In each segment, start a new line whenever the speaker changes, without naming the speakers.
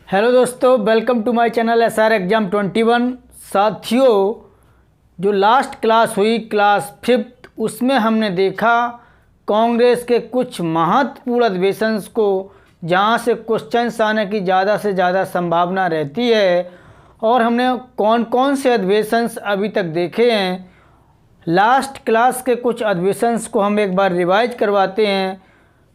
Hello दोस्तों, welcome to my channel SR exam 21। साथियों, जो लास्ट क्लास हुई क्लास 5th, उसमें हमने देखा कांग्रेस के कुछ महत्वपूर्ण अधिवेशंस को जहां से क्वेश्चंस आने की ज़्यादा से ज़्यादा संभावना रहती है, और हमने कौन कौन से अधिवेशंस अभी तक देखे हैं। लास्ट क्लास के कुछ अधिवेशंस को हम एक बार रिवाइज करवाते हैं।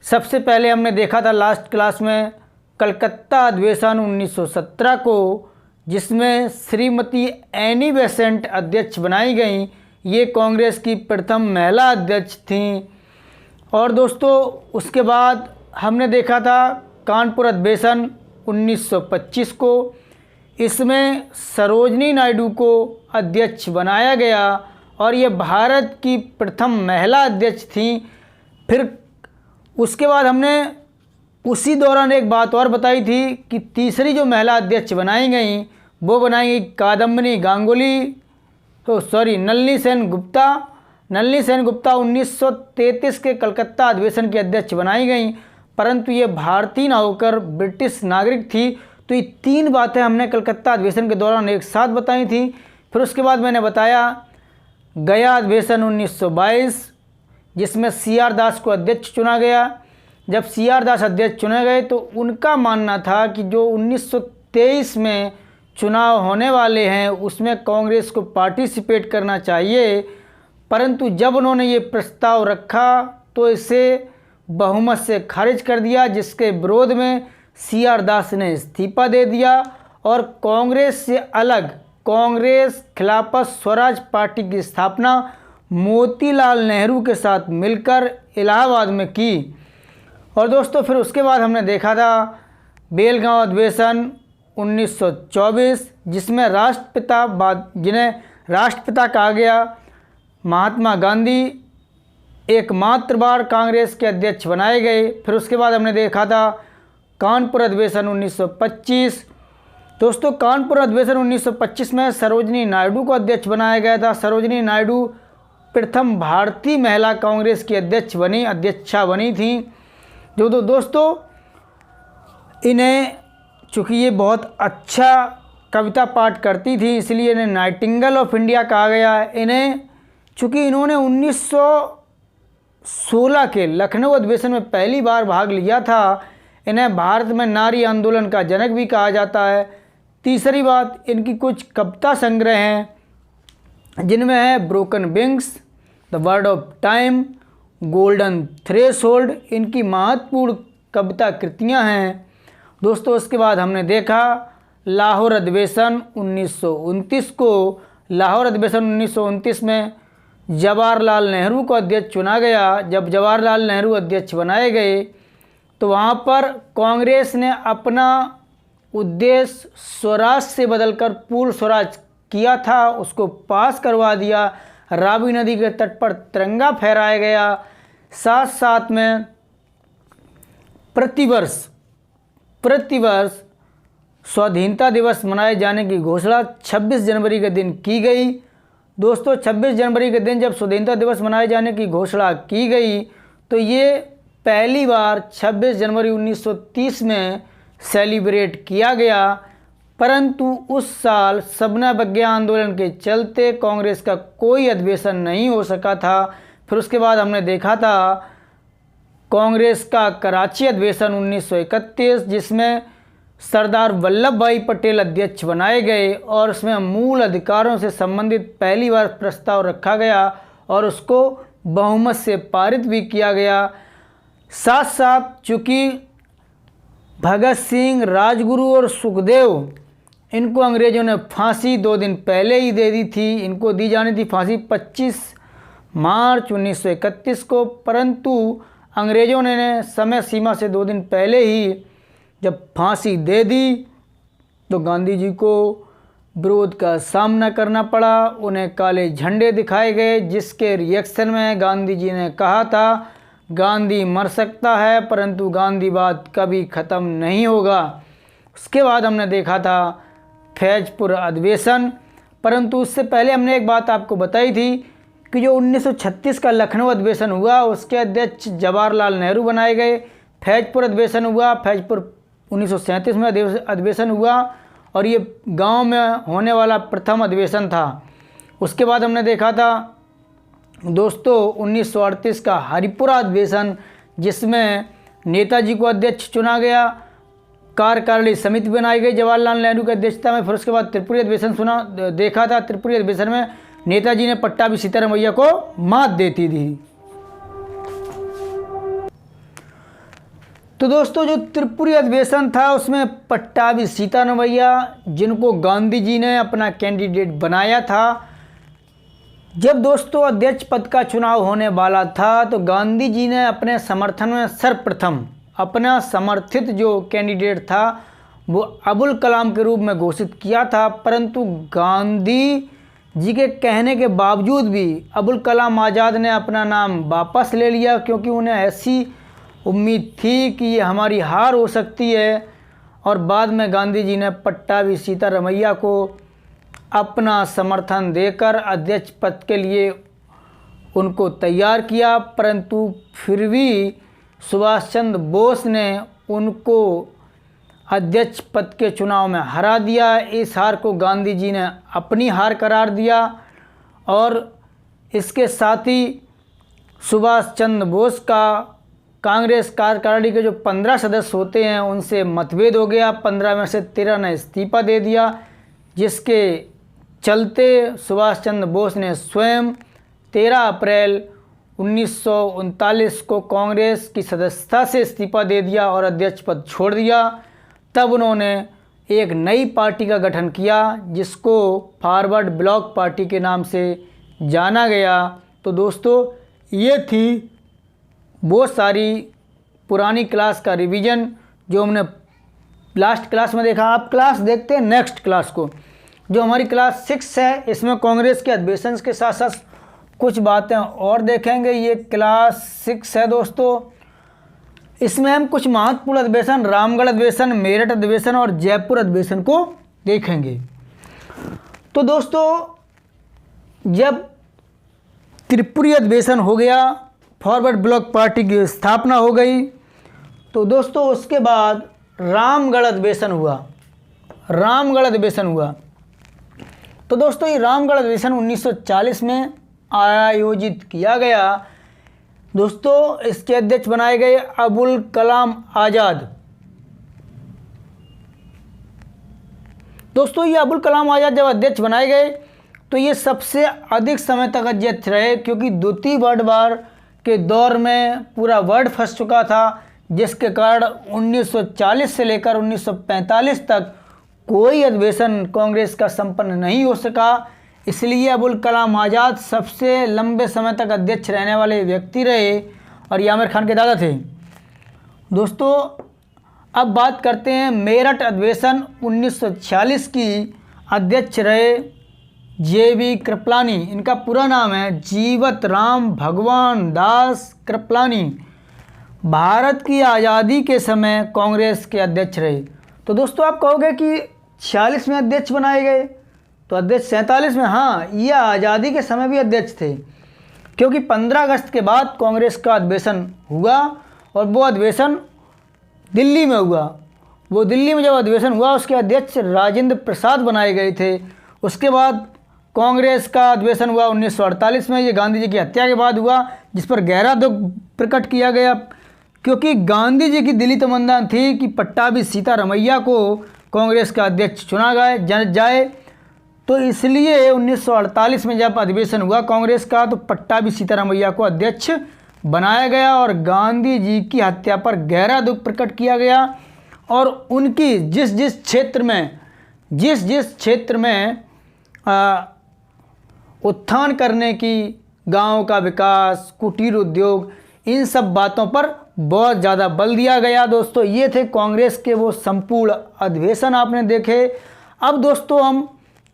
सबसे पहले हमने देखा था लास्ट क्लास में कलकत्ता अधिवेशन 1917 को, जिसमें श्रीमती एनी बेसेंट अध्यक्ष बनाई गई। ये कांग्रेस की प्रथम महिला अध्यक्ष थीं। और दोस्तों, उसके बाद हमने देखा था कानपुर अधिवेशन 1925 को। इसमें सरोजनी नायडू को अध्यक्ष बनाया गया और ये भारत की प्रथम महिला अध्यक्ष थीं। फिर उसके बाद हमने उसी दौरान एक बात और बताई थी कि तीसरी जो महिला अध्यक्ष बनाई गई वो बनाई गई कादम्बिनी गांगुली, नलिनी सेन गुप्ता। नलिनी सेन गुप्ता 1933 के कलकत्ता अधिवेशन की अध्यक्ष बनाई गई, परंतु ये भारतीय ना होकर ब्रिटिश नागरिक थी। तो ये तीन बातें हमने कलकत्ता अधिवेशन के दौरान एक साथ बताई थी। फिर उसके बाद मैंने बताया गया अधिवेशन 1922, जिसमें CR दास को अध्यक्ष चुना गया। जब CR दास अध्यक्ष चुने गए तो उनका मानना था कि जो 1923 में चुनाव होने वाले हैं उसमें कांग्रेस को पार्टिसिपेट करना चाहिए, परंतु जब उन्होंने ये प्रस्ताव रखा तो इसे बहुमत से खारिज कर दिया, जिसके विरोध में CR दास ने इस्तीफा दे दिया और कांग्रेस से अलग कांग्रेस खिलाफत स्वराज पार्टी की स्थापना मोतीलाल नेहरू के साथ मिलकर इलाहाबाद में की। और दोस्तों, फिर उसके बाद हमने देखा था बेलगांव अधिवेशन 1924, जिसमें जिन्हें राष्ट्रपिता कहा गया, महात्मा गांधी एकमात्र बार कांग्रेस के अध्यक्ष बनाए गए। फिर उसके बाद हमने देखा था कानपुर अधिवेशन 1925। दोस्तों, कानपुर अधिवेशन 1925 में सरोजनी नायडू को अध्यक्ष बनाया गया था। सरोजनी नायडू प्रथम भारतीय महिला कांग्रेस की अध्यक्षा बनी थी। जो दोस्तों, इन्हें चूँकि ये बहुत अच्छा कविता पाठ करती थी, इसलिए इन्हें नाइटिंगेल ऑफ इंडिया कहा गया है। इन्हें चूँकि इन्होंने 1916 के लखनऊ अधिवेशन में पहली बार भाग लिया था, इन्हें भारत में नारी आंदोलन का जनक भी कहा जाता है। तीसरी बात, इनकी कुछ कविता संग्रह हैं, जिनमें है broken wings, the word of time, golden threshold. इनकी महत्वपूर्ण कविता कृतियाँ हैं। दोस्तों, उसके बाद हमने देखा लाहौर अधिवेशन 1929 को। लाहौर अधिवेशन 1929 में जवाहरलाल नेहरू को अध्यक्ष चुना गया। जब जवाहरलाल नेहरू अध्यक्ष बनाए गए तो वहाँ पर कांग्रेस ने अपना उद्देश्य स्वराज से बदलकर पूर्ण स्वराज किया था, उसको पास करवा दिया। रावी नदी के तट पर तिरंगा फहराया गया। साथ साथ में प्रतिवर्ष स्वाधीनता दिवस मनाए जाने की घोषणा 26 जनवरी के दिन की गई। दोस्तों, 26 जनवरी के दिन जब स्वाधीनता दिवस मनाए जाने की घोषणा की गई तो ये पहली बार 26 जनवरी 1930 में सेलिब्रेट किया गया, परंतु उस साल सबना बग्या आंदोलन के चलते कांग्रेस का कोई अधिवेशन नहीं हो सका था। फिर उसके बाद हमने देखा था कांग्रेस का कराची अधिवेशन 1931, जिसमें सरदार वल्लभ भाई पटेल अध्यक्ष बनाए गए और उसमें मूल अधिकारों से संबंधित पहली बार प्रस्ताव रखा गया और उसको बहुमत से पारित भी किया गया। साथ साथ चूँकि भगत सिंह, राजगुरु और सुखदेव, इनको अंग्रेज़ों ने फांसी 2 दिन पहले ही दे दी थी। इनको दी जानी थी फांसी 25 मार्च 1931 को, परंतु अंग्रेज़ों ने समय सीमा से 2 दिन पहले ही जब फांसी दे दी तो गांधी जी को विरोध का सामना करना पड़ा। उन्हें काले झंडे दिखाए गए, जिसके रिएक्शन में गांधी जी ने कहा था गांधी मर सकता है परंतु गांधीवाद कभी ख़त्म नहीं होगा। उसके बाद हमने देखा था फैजपुर अधिवेशन, परंतु उससे पहले हमने एक बात आपको बताई थी कि जो 1936 का लखनऊ अधिवेशन हुआ उसके अध्यक्ष जवाहरलाल नेहरू बनाए गए। फैजपुर अधिवेशन हुआ, फैजपुर 1937 में अधिवेशन हुआ और ये गांव में होने वाला प्रथम अधिवेशन था। उसके बाद हमने देखा था दोस्तों 1938 का हरिपुरा अधिवेशन, जिसमें नेताजी को अध्यक्ष चुना गया, कार्यकारिणी समिति बनाई गई जवाहरलाल नेहरू की अध्यक्षता में। फिर उसके बाद त्रिपुरी अधिवेशन देखा था। त्रिपुरी अधिवेशन में नेताजी ने पट्टाभी सीतारामैया को मात देती थी। तो दोस्तों जो त्रिपुरी अधिवेशन था उसमें पट्टाभी सीतारामैया, जिनको गांधी जी ने अपना कैंडिडेट बनाया था, जब दोस्तों अध्यक्ष पद का चुनाव होने वाला था तो गांधी जी ने अपने समर्थन में सर्वप्रथम अपना समर्थित जो कैंडिडेट था वो अबुल कलाम के रूप में घोषित किया था। परंतु गांधी जी के कहने के बावजूद भी अबुल कलाम आज़ाद ने अपना नाम वापस ले लिया, क्योंकि उन्हें ऐसी उम्मीद थी कि ये हमारी हार हो सकती है। और बाद में गांधी जी ने पट्टाभी सीतारामैया को अपना समर्थन देकर अध्यक्ष पद के लिए उनको तैयार किया। परंतु फिर भी सुभाष चंद्र बोस ने उनको अध्यक्ष पद के चुनाव में हरा दिया। इस हार को गांधी जी ने अपनी हार करार दिया और इसके साथ ही सुभाष चंद्र बोस का कांग्रेस कार्यकारिणी के जो 15 सदस्य होते हैं उनसे मतभेद हो गया। 15 में से 13 ने इस्तीफा दे दिया, जिसके चलते सुभाष चंद्र बोस ने स्वयं 13 अप्रैल 1939 को कांग्रेस की सदस्यता से इस्तीफा दे दिया और अध्यक्ष पद छोड़ दिया। तब उन्होंने एक नई पार्टी का गठन किया, जिसको फॉरवर्ड ब्लॉक पार्टी के नाम से जाना गया। तो दोस्तों ये थी वो सारी पुरानी क्लास का रिवीजन जो हमने लास्ट क्लास में देखा। आप क्लास देखते हैं नेक्स्ट क्लास को, जो हमारी क्लास 6 है। इसमें कांग्रेस के अधिवेशन के साथ साथ कुछ बातें और देखेंगे। ये क्लास 6 है दोस्तों। इसमें हम कुछ महत्वपूर्ण अधिवेशन, रामगढ़ अधिवेशन, मेरठ अधिवेशन और जयपुर अधिवेशन को देखेंगे। तो दोस्तों जब त्रिपुरी अधिवेशन हो गया, फॉरवर्ड ब्लॉक पार्टी की स्थापना हो गई, तो दोस्तों उसके बाद रामगढ़ अधिवेशन हुआ। रामगढ़ अधिवेशन हुआ तो दोस्तों ये रामगढ़ अधिवेशन 1940 में आयोजित किया गया। दोस्तों इसके अध्यक्ष बनाए गए अबुल कलाम आज़ाद। दोस्तों ये अबुल कलाम आज़ाद जब अध्यक्ष बनाए गए तो ये सबसे अधिक समय तक अध्यक्ष रहे, क्योंकि द्वितीय वर्ल्ड वार के दौर में पूरा वर्ल्ड फंस चुका था, जिसके कारण 1940 से लेकर 1945 तक कोई अधिवेशन कांग्रेस का संपन्न नहीं हो सका। इसलिए अबुल कलाम आज़ाद सबसे लंबे समय तक अध्यक्ष रहने वाले व्यक्ति रहे और ये आमिर खान के दादा थे। दोस्तों अब बात करते हैं मेरठ अधिवेशन 1946 की अध्यक्ष रहे JV कृपलानी। इनका पूरा नाम है जीवत राम भगवान दास कृपलानी। भारत की आज़ादी के समय कांग्रेस के अध्यक्ष रहे। तो दोस्तों आप कहोगे कि 46 में अध्यक्ष बनाए गए, तो अध्यक्ष 47 में, हाँ ये आज़ादी के समय भी अध्यक्ष थे, क्योंकि 15 अगस्त के बाद कांग्रेस का अधिवेशन हुआ और वो अधिवेशन दिल्ली में हुआ। वो दिल्ली में जब अधिवेशन हुआ उसके अध्यक्ष राजेंद्र प्रसाद बनाए गए थे। उसके बाद कांग्रेस का अधिवेशन हुआ 1948 में, ये गांधी जी की हत्या के बाद हुआ, जिस पर गहरा दुख प्रकट किया गया, क्योंकि गांधी जी की दिली तमन्ना थी कि पट्टाभी सीतारामैया को कांग्रेस का अध्यक्ष चुना जाए। तो इसलिए 1948 में जब अधिवेशन हुआ कांग्रेस का तो पट्टाभी सीतारामैया को अध्यक्ष बनाया गया और गांधी जी की हत्या पर गहरा दुख प्रकट किया गया। और उनकी जिस जिस क्षेत्र में उत्थान करने की, गांव का विकास, कुटीर उद्योग, इन सब बातों पर बहुत ज़्यादा बल दिया गया। दोस्तों ये थे कांग्रेस के वो संपूर्ण अधिवेशन आपने देखे। अब दोस्तों हम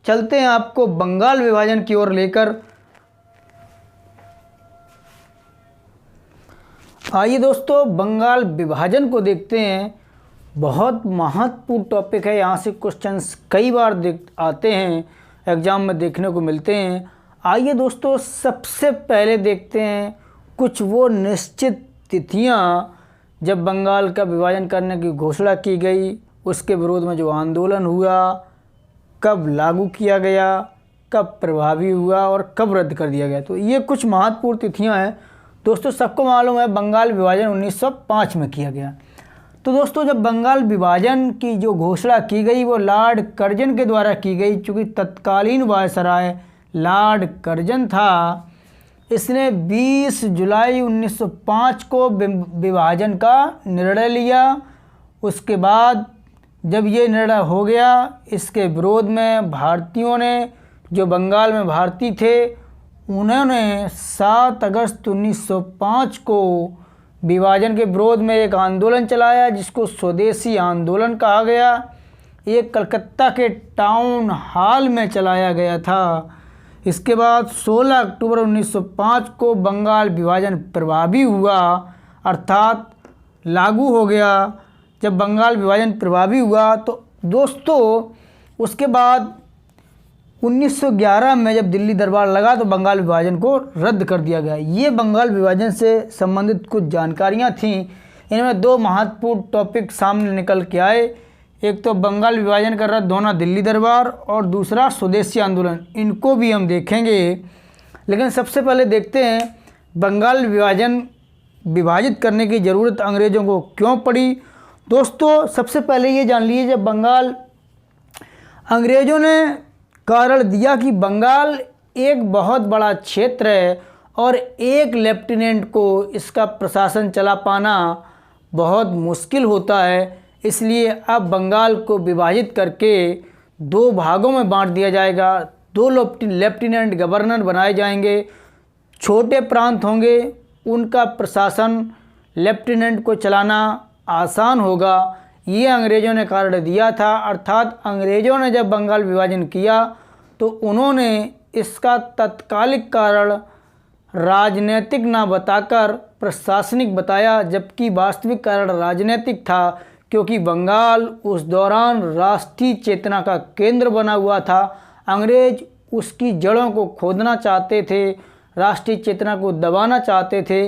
चलते हैं आपको बंगाल विभाजन की ओर लेकर। आइए दोस्तों बंगाल विभाजन को देखते हैं। बहुत महत्वपूर्ण टॉपिक है, यहाँ से क्वेश्चंस कई बार आते हैं, एग्जाम में देखने को मिलते हैं। आइए दोस्तों सबसे पहले देखते हैं कुछ वो निश्चित तिथियाँ जब बंगाल का विभाजन करने की घोषणा की गई, उसके विरोध में जो आंदोलन हुआ, कब लागू किया गया, कब प्रभावी हुआ और कब रद्द कर दिया गया। तो ये कुछ महत्वपूर्ण तिथियां हैं दोस्तों। सबको मालूम है बंगाल विभाजन 1905 में किया गया। तो दोस्तों जब बंगाल विभाजन की जो घोषणा की गई वो लॉर्ड कर्जन के द्वारा की गई, चूँकि तत्कालीन वायसराय लॉर्ड कर्जन था। इसने 20 जुलाई 1905 को विभाजन का निर्णय लिया। उसके बाद जब ये निर्णय हो गया, इसके विरोध में भारतीयों ने, जो बंगाल में भारतीय थे, उन्होंने 7 अगस्त 1905 को विभाजन के विरोध में एक आंदोलन चलाया जिसको स्वदेशी आंदोलन कहा गया। ये कलकत्ता के टाउन हॉल में चलाया गया था। इसके बाद 16 अक्टूबर 1905 को बंगाल विभाजन प्रभावी हुआ, अर्थात लागू हो गया। जब बंगाल विभाजन प्रभावी हुआ तो दोस्तों उसके बाद 1911 में जब दिल्ली दरबार लगा तो बंगाल विभाजन को रद्द कर दिया गया। ये बंगाल विभाजन से संबंधित कुछ जानकारियाँ थीं। इनमें 2 महत्वपूर्ण टॉपिक सामने निकल के आए। एक तो बंगाल विभाजन का रद्द होना दिल्ली दरबार, और दूसरा स्वदेशी आंदोलन। इनको भी हम देखेंगे, लेकिन सबसे पहले देखते हैं बंगाल विभाजित करने की ज़रूरत अंग्रेज़ों को क्यों पड़ी। दोस्तों सबसे पहले ये जान लीजिए, जब बंगाल, अंग्रेज़ों ने कारण दिया कि बंगाल एक बहुत बड़ा क्षेत्र है और एक लेफ्टिनेंट को इसका प्रशासन चला पाना बहुत मुश्किल होता है, इसलिए अब बंगाल को विभाजित करके 2 भागों में बांट दिया जाएगा। 2 लेफ्टिनेंट गवर्नर बनाए जाएंगे। छोटे प्रांत होंगे, उनका प्रशासन लेफ्टिनेंट को चलाना आसान होगा। ये अंग्रेज़ों ने कारण दिया था। अर्थात अंग्रेज़ों ने जब बंगाल विभाजन किया तो उन्होंने इसका तत्कालिक कारण राजनीतिक ना बताकर प्रशासनिक बताया, जबकि वास्तविक कारण राजनीतिक था, क्योंकि बंगाल उस दौरान राष्ट्रीय चेतना का केंद्र बना हुआ था। अंग्रेज उसकी जड़ों को खोदना चाहते थे, राष्ट्रीय चेतना को दबाना चाहते थे।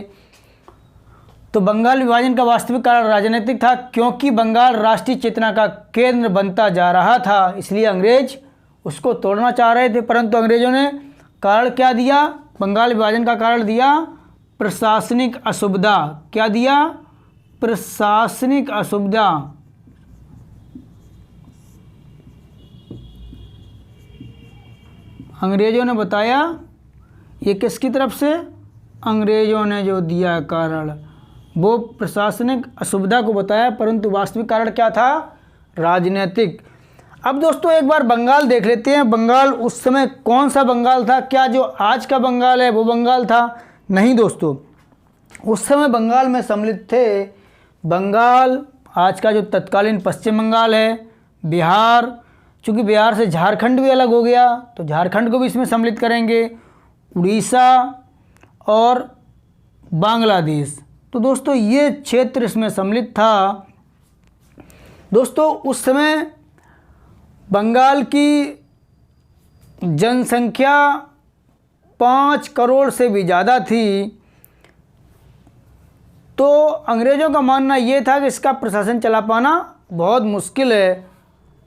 तो बंगाल विभाजन का वास्तविक कारण राजनीतिक था, क्योंकि बंगाल राष्ट्रीय चेतना का केंद्र बनता जा रहा था, इसलिए अंग्रेज उसको तोड़ना चाह रहे थे। परंतु अंग्रेज़ों ने कारण क्या दिया? बंगाल विभाजन का कारण दिया प्रशासनिक असुविधा। क्या दिया? प्रशासनिक असुविधा। अंग्रेज़ों ने बताया, ये किसकी तरफ से? अंग्रेज़ों ने जो दिया कारण, वो प्रशासनिक असुविधा को बताया, परंतु वास्तविक कारण क्या था? राजनीतिक। अब दोस्तों एक बार बंगाल देख लेते हैं। बंगाल उस समय कौन सा बंगाल था? क्या जो आज का बंगाल है वो बंगाल था? नहीं दोस्तों, उस समय बंगाल में सम्मिलित थे बंगाल, आज का जो तत्कालीन पश्चिम बंगाल है, बिहार, चूँकि बिहार से झारखंड भी अलग हो गया तो झारखंड को भी इसमें सम्मिलित करेंगे, उड़ीसा और बांग्लादेश। तो दोस्तों ये क्षेत्र इसमें सम्मिलित था। दोस्तों उस समय बंगाल की जनसंख्या 5 करोड़ से भी ज़्यादा थी। तो अंग्रेज़ों का मानना ये था कि इसका प्रशासन चला पाना बहुत मुश्किल है।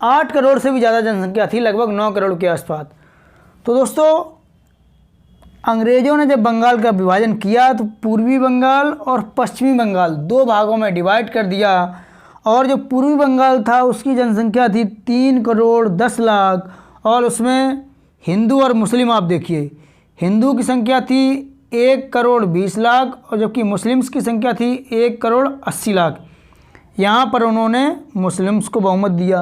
8 करोड़ से भी ज़्यादा जनसंख्या थी, लगभग 9 करोड़ के आसपास। तो दोस्तों अंग्रेज़ों ने जब बंगाल का विभाजन किया तो पूर्वी बंगाल और पश्चिमी बंगाल 2 भागों में डिवाइड कर दिया, और जो पूर्वी बंगाल था उसकी जनसंख्या थी 3 करोड़ 10 लाख, और उसमें हिंदू और मुस्लिम, आप देखिए, हिंदू की संख्या थी 1 करोड़ 20 लाख और जबकि मुस्लिम्स की संख्या थी 1 करोड़ 80 लाख। यहाँ पर उन्होंने मुस्लिम्स को बहुमत दिया।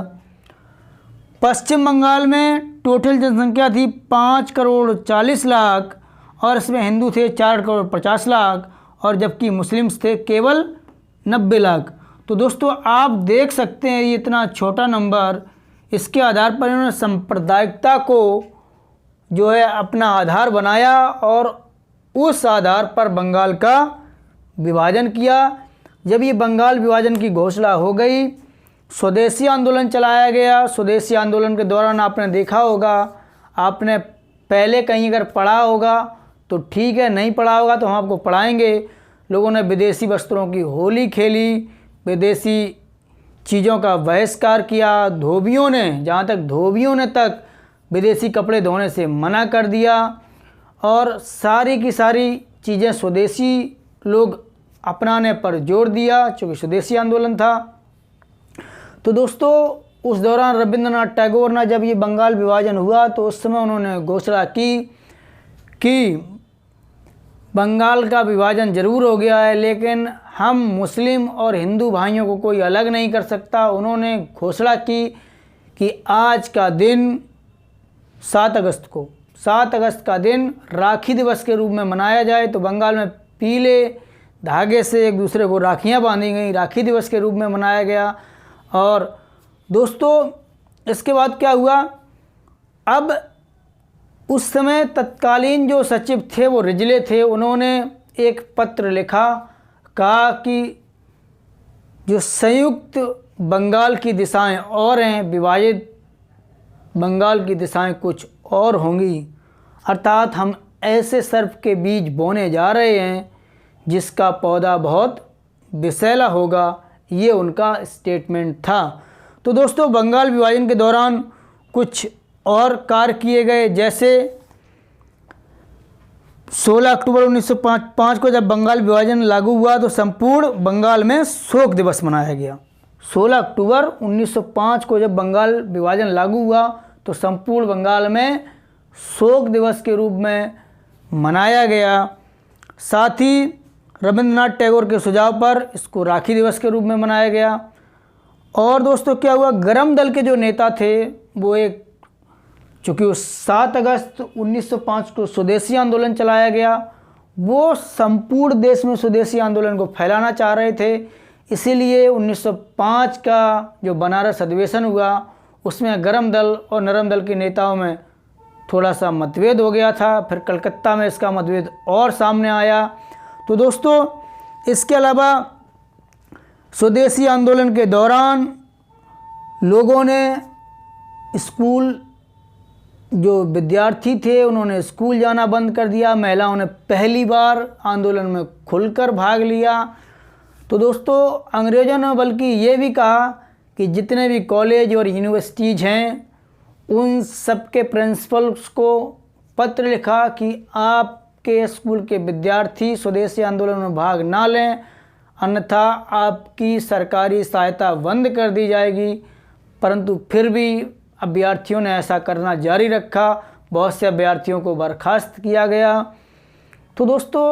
पश्चिम बंगाल में टोटल जनसंख्या थी 5 करोड़ 40 लाख और इसमें हिंदू थे 4 करोड़ 50 लाख और जबकि मुस्लिम्स थे केवल 90 लाख। तो दोस्तों आप देख सकते हैं ये इतना छोटा नंबर, इसके आधार पर इन्होंने सांप्रदायिकता को जो है अपना आधार बनाया और उस आधार पर बंगाल का विभाजन किया। जब ये बंगाल विभाजन की घोषणा हो गई, स्वदेशी आंदोलन चलाया गया। स्वदेशी आंदोलन के दौरान आपने देखा होगा, आपने पहले कहीं अगर पढ़ा होगा तो ठीक है, नहीं पढ़ा होगा तो हम आपको पढ़ाएंगे। लोगों ने विदेशी वस्त्रों की होली खेली, विदेशी चीज़ों का बहिष्कार किया। धोबियों ने, जहाँ तक धोबियों ने तक विदेशी कपड़े धोने से मना कर दिया और सारी की सारी चीज़ें स्वदेशी लोग अपनाने पर जोर दिया, चूँकि स्वदेशी आंदोलन था। तो दोस्तों उस दौरान रविंद्रनाथ टैगोर ने जब ये बंगाल विभाजन हुआ तो उस समय उन्होंने घोषणा की कि बंगाल का विभाजन ज़रूर हो गया है, लेकिन हम मुस्लिम और हिंदू भाइयों को कोई अलग नहीं कर सकता। उन्होंने घोषणा की कि आज का दिन 7 अगस्त का दिन राखी दिवस के रूप में मनाया जाए। तो बंगाल में पीले धागे से एक दूसरे को राखियाँ बांधी गई, राखी दिवस के रूप में मनाया गया। और दोस्तों इसके बाद क्या हुआ, अब उस समय तत्कालीन जो सचिव थे वो रिजले थे, उन्होंने एक पत्र लिखा, कहा कि जो संयुक्त बंगाल की दिशाएं और हैं, विभाजित बंगाल की दिशाएं कुछ और होंगी, अर्थात हम ऐसे सर्प के बीज बोने जा रहे हैं जिसका पौधा बहुत विषैला होगा। ये उनका स्टेटमेंट था। तो दोस्तों बंगाल विभाजन के दौरान कुछ और कार्य किए गए, जैसे 16 अक्टूबर 1905 को जब बंगाल विभाजन लागू हुआ तो संपूर्ण बंगाल में शोक दिवस मनाया गया। 16 अक्टूबर 1905 को जब बंगाल विभाजन लागू हुआ तो संपूर्ण बंगाल में शोक दिवस के रूप में मनाया गया। साथ ही रविंद्रनाथ टैगोर के सुझाव पर इसको राखी दिवस के रूप में मनाया गया। और दोस्तों क्या हुआ, गरम दल के जो नेता थे वो एक, चूँकि उस 7 अगस्त 1905 को स्वदेशी आंदोलन चलाया गया, वो संपूर्ण देश में स्वदेशी आंदोलन को फैलाना चाह रहे थे। इसीलिए 1905 का जो बनारस अधिवेशन हुआ उसमें गरम दल और नरम दल के नेताओं में थोड़ा सा मतभेद हो गया था। फिर कलकत्ता में इसका मतभेद और सामने आया। तो दोस्तों इसके अलावा स्वदेशी आंदोलन के दौरान लोगों ने स्कूल, जो विद्यार्थी थे उन्होंने स्कूल जाना बंद कर दिया। महिलाओं ने पहली बार आंदोलन में खुलकर भाग लिया। तो दोस्तों अंग्रेज़ों ने बल्कि ये भी कहा कि जितने भी कॉलेज और यूनिवर्सिटीज़ हैं उन सबके प्रिंसिपल्स को पत्र लिखा कि आपके स्कूल के विद्यार्थी स्वदेशी आंदोलन में भाग ना लें, अन्यथा आपकी सरकारी सहायता बंद कर दी जाएगी। परंतु फिर भी अभ्यर्थियों ने ऐसा करना जारी रखा। बहुत से अभ्यर्थियों को बर्खास्त किया गया। तो दोस्तों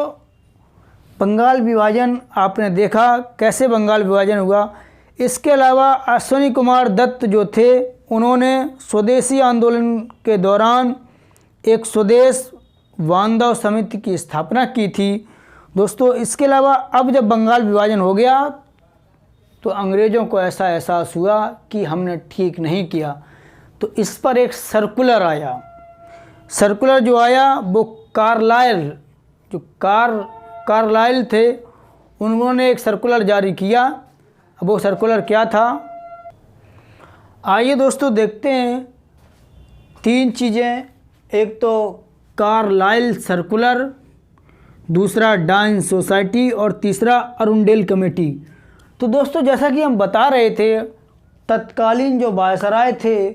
बंगाल विभाजन आपने देखा कैसे बंगाल विभाजन हुआ। इसके अलावा अश्विनी कुमार दत्त जो थे उन्होंने स्वदेशी आंदोलन के दौरान एक स्वदेश बांधव समिति की स्थापना की थी। दोस्तों इसके अलावा अब जब बंगाल विभाजन हो गया तो अंग्रेज़ों को ऐसा एहसास हुआ कि हमने ठीक नहीं किया। तो इस पर एक सर्कुलर आया। सर्कुलर जो आया वो कार्लाइल, जो कार्लाइल थे उन्होंने एक सर्कुलर जारी किया। अब वो सर्कुलर क्या था, आइए दोस्तों देखते हैं। 3 चीज़ें, एक तो कार्लाइल सर्कुलर, दूसरा डाइन सोसाइटी और तीसरा अरुंडेल कमेटी। तो दोस्तों जैसा कि हम बता रहे थे, तत्कालीन जो वायसराय थे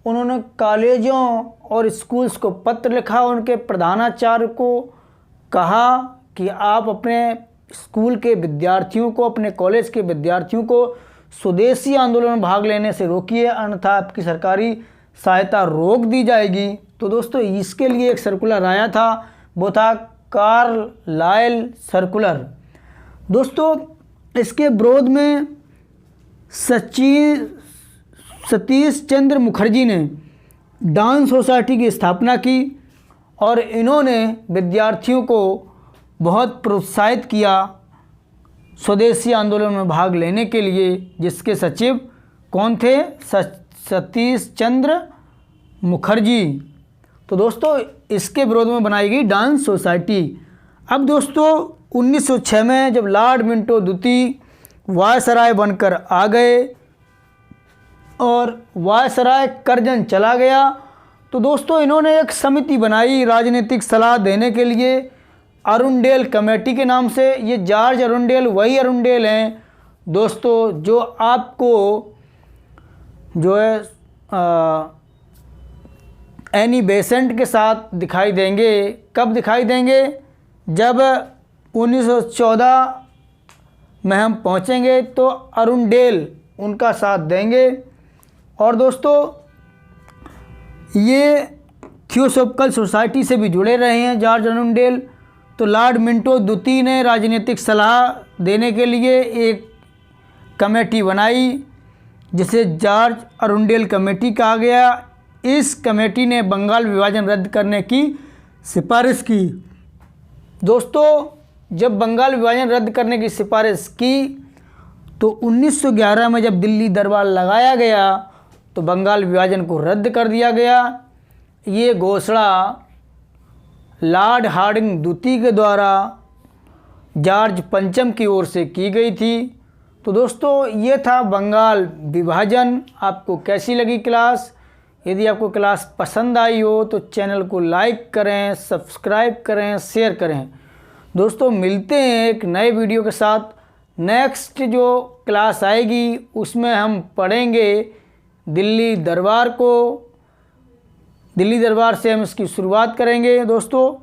उन्होंने कॉलेजों और स्कूल्स को पत्र लिखा, उनके प्रधानाचार्य को कहा कि आप अपने स्कूल के विद्यार्थियों को, अपने कॉलेज के विद्यार्थियों को स्वदेशी आंदोलन में भाग लेने से रोकिए, अन्यथा आपकी सरकारी सहायता रोक दी जाएगी। तो दोस्तों इसके लिए एक सर्कुलर आया था, वो था कार्लाइल सर्कुलर। दोस्तों इसके विरोध में सतीश चंद्र मुखर्जी ने डांस सोसाइटी की स्थापना की और इन्होंने विद्यार्थियों को बहुत प्रोत्साहित किया स्वदेशी आंदोलन में भाग लेने के लिए, जिसके सचिव कौन थे, सतीश चंद्र मुखर्जी। तो दोस्तों इसके विरोध में बनाई गई डांस सोसाइटी। अब दोस्तों 1906 में जब लॉर्ड मिंटो द्वितीय वायसराय बनकर आ गए और वायसराय करजन चला गया, तो दोस्तों इन्होंने एक समिति बनाई राजनीतिक सलाह देने के लिए। अरुणडेल कमेटी के नाम से। ये जॉर्ज अरुणडेल वही अरुणडेल हैं दोस्तों जो आपको जो है एनी बेसेंट के साथ दिखाई देंगे। कब दिखाई देंगे? जब 1914 में हम पहुंचेंगे तो अरुणडेल उनका साथ देंगे। और दोस्तों ये थियोसॉफिकल सोसाइटी से भी जुड़े रहे हैं जॉर्ज अरुणडेल। तो लॉर्ड मिंटो द्वितीय ने राजनीतिक सलाह देने के लिए एक कमेटी बनाई जिसे जॉर्ज अरुणडेल कमेटी कहा गया। इस कमेटी ने बंगाल विभाजन रद्द करने की सिफारिश की। दोस्तों जब बंगाल विभाजन रद्द करने की सिफारिश की तो 1911 में जब दिल्ली दरबार लगाया गया तो बंगाल विभाजन को रद्द कर दिया गया। ये घोषणा लॉर्ड हार्डिंग द्वितीय के द्वारा जॉर्ज पंचम की ओर से की गई थी। तो दोस्तों ये था बंगाल विभाजन। आपको कैसी लगी क्लास? यदि आपको क्लास पसंद आई हो तो चैनल को लाइक करें, सब्सक्राइब करें, शेयर करें। दोस्तों मिलते हैं एक नए वीडियो के साथ। नेक्स्ट जो क्लास आएगी उसमें हम पढ़ेंगे दिल्ली दरबार को। दिल्ली दरबार से हम इसकी शुरुआत करेंगे दोस्तों,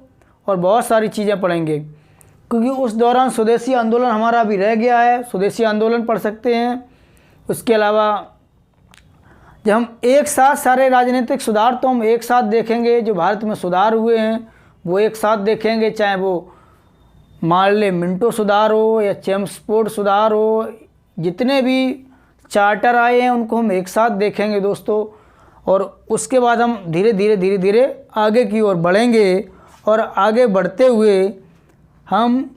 और बहुत सारी चीज़ें पढ़ेंगे क्योंकि उस दौरान स्वदेशी आंदोलन हमारा अभी रह गया है। स्वदेशी आंदोलन पढ़ सकते हैं। उसके अलावा जब हम एक साथ सारे राजनीतिक सुधार तो हम एक साथ देखेंगे। जो भारत में सुधार हुए हैं वो एक साथ देखेंगे, चाहे वो मार्ले मिंटो सुधार हो या चेम्सफोर्ड सुधार हो। जितने भी चार्टर आए हैं उनको हम एक साथ देखेंगे दोस्तों। और उसके बाद हम धीरे धीरे आगे की ओर बढ़ेंगे। और आगे बढ़ते हुए हम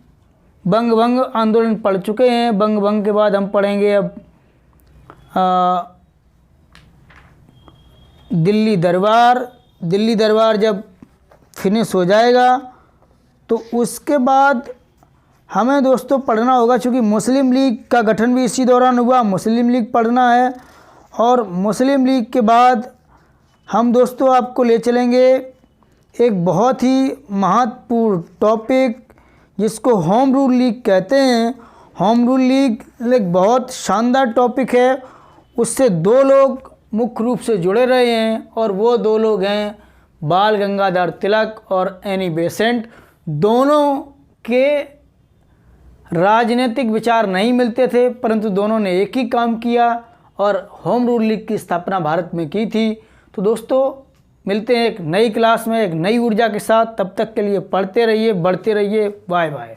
बंग आंदोलन पढ़ चुके हैं। बंग के बाद हम पढ़ेंगे अब दिल्ली दरबार जब फिनिश हो जाएगा तो उसके बाद हमें दोस्तों पढ़ना होगा, चूँकि मुस्लिम लीग का गठन भी इसी दौरान हुआ। मुस्लिम लीग पढ़ना है। और मुस्लिम लीग के बाद हम दोस्तों आपको ले चलेंगे एक बहुत ही महत्वपूर्ण टॉपिक जिसको होम रूल लीग कहते हैं। होम रूल लीग एक बहुत शानदार टॉपिक है। उससे दो लोग मुख्य रूप से जुड़े रहे हैं और वो दो लोग हैं बाल गंगाधर तिलक और एनी बेसेंट। दोनों के राजनीतिक विचार नहीं मिलते थे, परंतु दोनों ने एक ही काम किया और होम रूल लीग की स्थापना भारत में की थी। तो दोस्तों मिलते हैं एक नई क्लास में एक नई ऊर्जा के साथ। तब तक के लिए पढ़ते रहिए, बढ़ते रहिए। Bye bye.